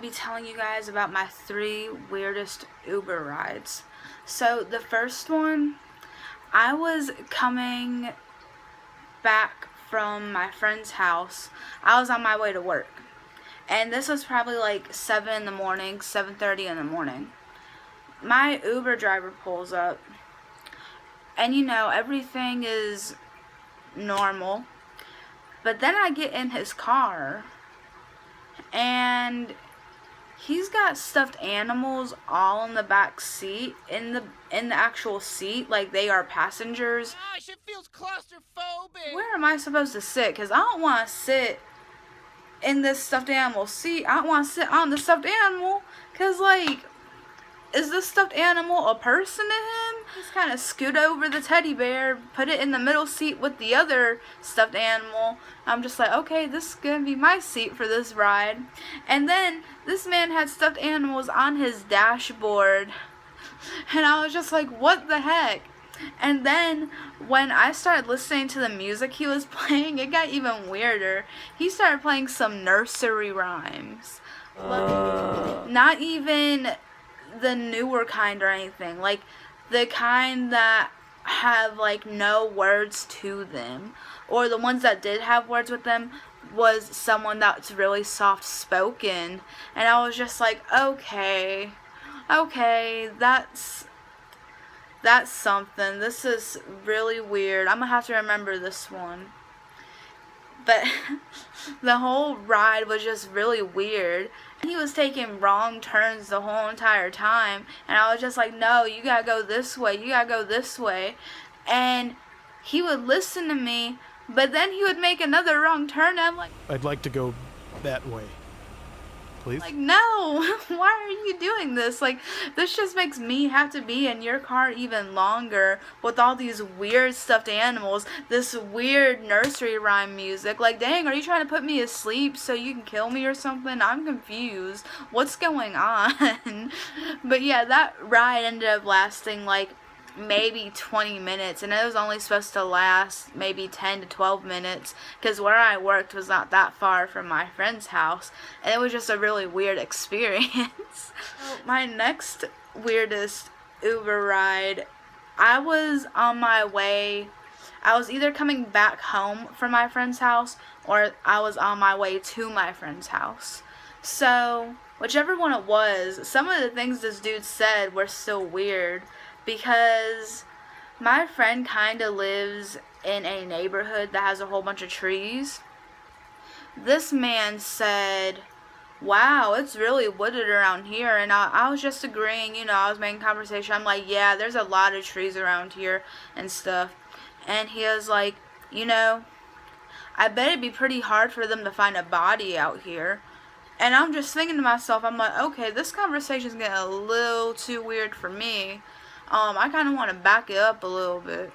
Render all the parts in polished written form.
be telling you guys about my 3 weirdest Uber rides. So the first one, I was coming back from my friend's house. I was on my way to work. And this was probably like 7 in the morning, 7:30 in the morning. My Uber driver pulls up. And everything is normal. But then I get in his car. And he's got stuffed animals all in the back seat, in the actual seat, like they are passengers. Gosh, it feels claustrophobic. Where am I supposed to sit? Because I don't want to sit in this stuffed animal seat. I don't want to sit on the stuffed animal. Because, is this stuffed animal a person to him? He's kind of scoot over the teddy bear, put it in the middle seat with the other stuffed animal. I'm just like, okay, this is going to be my seat for this ride. And then this man had stuffed animals on his dashboard. And I was just like, what the heck? And then when I started listening to the music he was playing, it got even weirder. He started playing some nursery rhymes. Not even the newer kind or anything, like the kind that have no words to them, or the ones that did have words with them was someone that's really soft spoken. And I was just like, okay, that's something. This is really weird. I'm gonna have to remember this one. But the whole ride was just really weird. He was taking wrong turns the whole entire time. And I was just like, no, you gotta go this way. You gotta go this way. And he would listen to me, but then he would make another wrong turn. And I'm like, I'd like to go that way. Please? No, why are you doing this? This just makes me have to be in your car even longer with all these weird stuffed animals, this weird nursery rhyme music. Dang, are you trying to put me asleep so you can kill me or something? I'm confused. What's going on? But yeah, that ride ended up lasting maybe 20 minutes, and it was only supposed to last maybe 10 to 12 minutes, because where I worked was not that far from my friend's house, and it was just a really weird experience. My next weirdest Uber ride, I was on my way, I was either coming back home from my friend's house, or I was on my way to my friend's house. So, whichever one it was, some of the things this dude said were still weird, because my friend kind of lives in a neighborhood that has a whole bunch of trees. This man said, wow, it's really wooded around here. And I was just agreeing, I was making conversation. I'm like, yeah, there's a lot of trees around here and stuff. And he was like, I bet it'd be pretty hard for them to find a body out here. And I'm just thinking to myself, I'm like, okay, this conversation's getting a little too weird for me. I kind of want to back it up a little bit.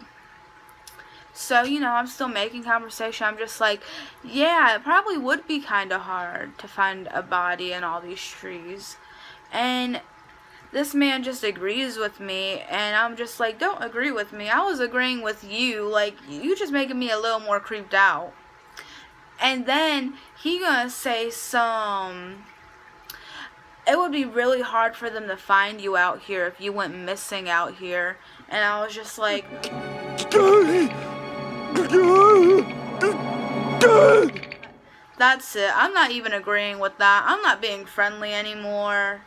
So, I'm still making conversation. I'm just like, yeah, it probably would be kind of hard to find a body in all these trees. And this man just agrees with me, and I'm just like, don't agree with me. I was agreeing with you. You just making me a little more creeped out. And then he gonna say it would be really hard for them to find you out here if you went missing out here. And I was just like, that's it. I'm not even agreeing with that. I'm not being friendly anymore.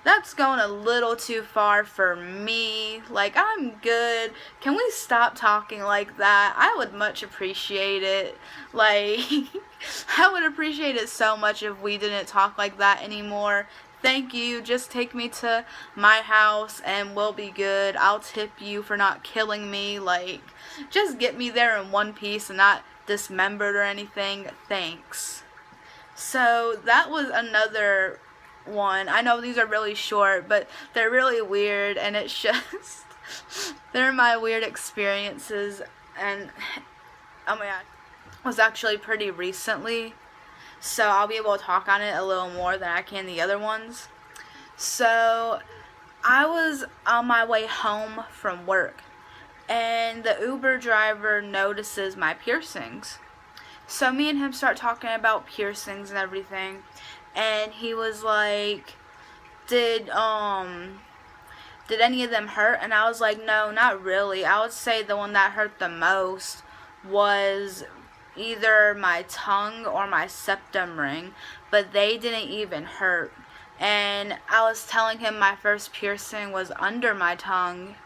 That's going a little too far for me. I'm good. Can we stop talking like that? I would much appreciate it. I would appreciate it so much if we didn't talk like that anymore. Thank you. Just take me to my house and we'll be good. I'll tip you for not killing me. Just get me there in one piece and not dismembered or anything. Thanks. So that was another one. I know these are really short, but they're really weird, and it's just they're my weird experiences. And oh my god, it was actually pretty recently, so I'll be able to talk on it a little more than I can the other ones. So I was on my way home from work, and the Uber driver notices my piercings. So me and him start talking about piercings and everything. and he was like, did any of them hurt? And I was like, no, not really. I would say the one that hurt the most was either my tongue or my septum ring, but they didn't even hurt. And I was telling him my first piercing was under my tongue,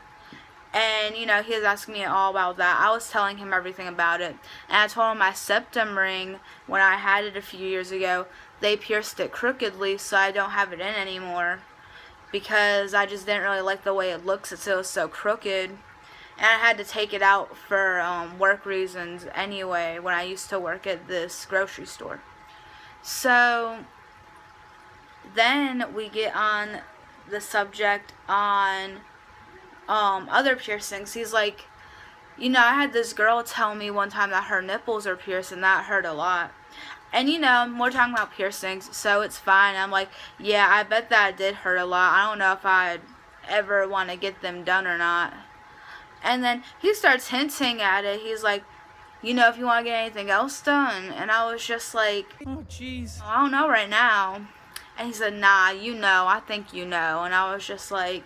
and he was asking me all about that. I was telling him everything about it, and I told him my septum ring, when I had it a few years ago, they pierced it crookedly, so I don't have it in anymore, because I just didn't really like the way it looks. It was so crooked, and I had to take it out for work reasons anyway when I used to work at this grocery store. So then we get on the subject on other piercings. He's like, I had this girl tell me one time that her nipples are pierced, and that hurt a lot. And we're talking about piercings, so it's fine. I'm like, yeah, I bet that did hurt a lot. I don't know if I'd ever want to get them done or not. And then he starts hinting at it. He's like, if you want to get anything else done. And I was just like, Oh, jeez. I don't know right now. And he said, nah, I think you know. And I was just like,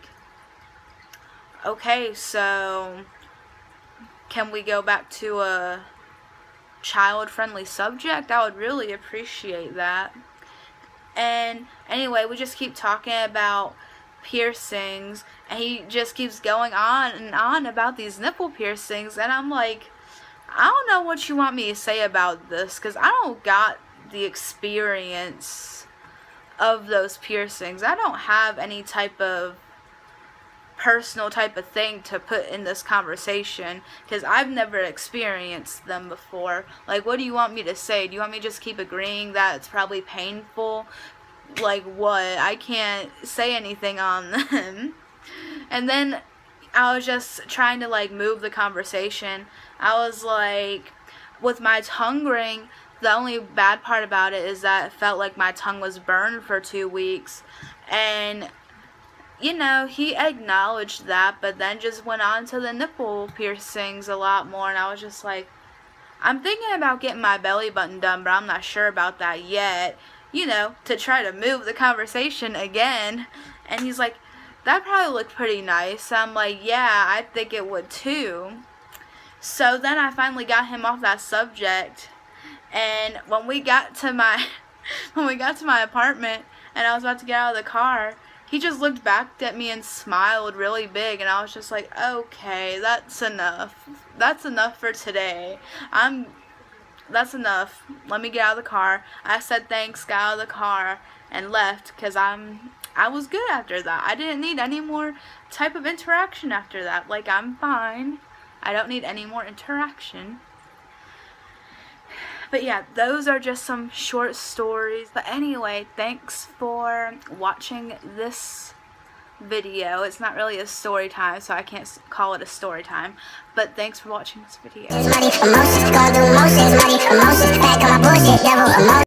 okay, so can we go back to a child-friendly subject? I would really appreciate that. And anyway, we just keep talking about piercings, and he just keeps going on and on about these nipple piercings, and I'm like, I don't know what you want me to say about this, because I don't got the experience of those piercings. I don't have any type of personal type of thing to put in this conversation, because I've never experienced them before. Like, what do you want me to say? Do you want me to just keep agreeing that it's probably painful? Like, what? I can't say anything on them. And then I was just trying to move the conversation. I was like, with my tongue ring, the only bad part about it is that it felt like my tongue was burned for 2 weeks. And he acknowledged that, but then just went on to the nipple piercings a lot more, and I was just like, I'm thinking about getting my belly button done, but I'm not sure about that yet, to try to move the conversation again. And he's like, that probably looked pretty nice. I'm like, yeah, I think it would too. So then I finally got him off that subject, and when we got to my apartment and I was about to get out of the car, he just looked back at me and smiled really big, and I was just like, okay, that's enough. That's enough for today. That's enough. Let me get out of the car. I said thanks, got out of the car, and left, because I was good after that. I didn't need any more type of interaction after that. Like, I'm fine. I don't need any more interaction. But yeah, those are just some short stories. But anyway, thanks for watching this video. It's not really a story time, so I can't call it a story time. But thanks for watching this video.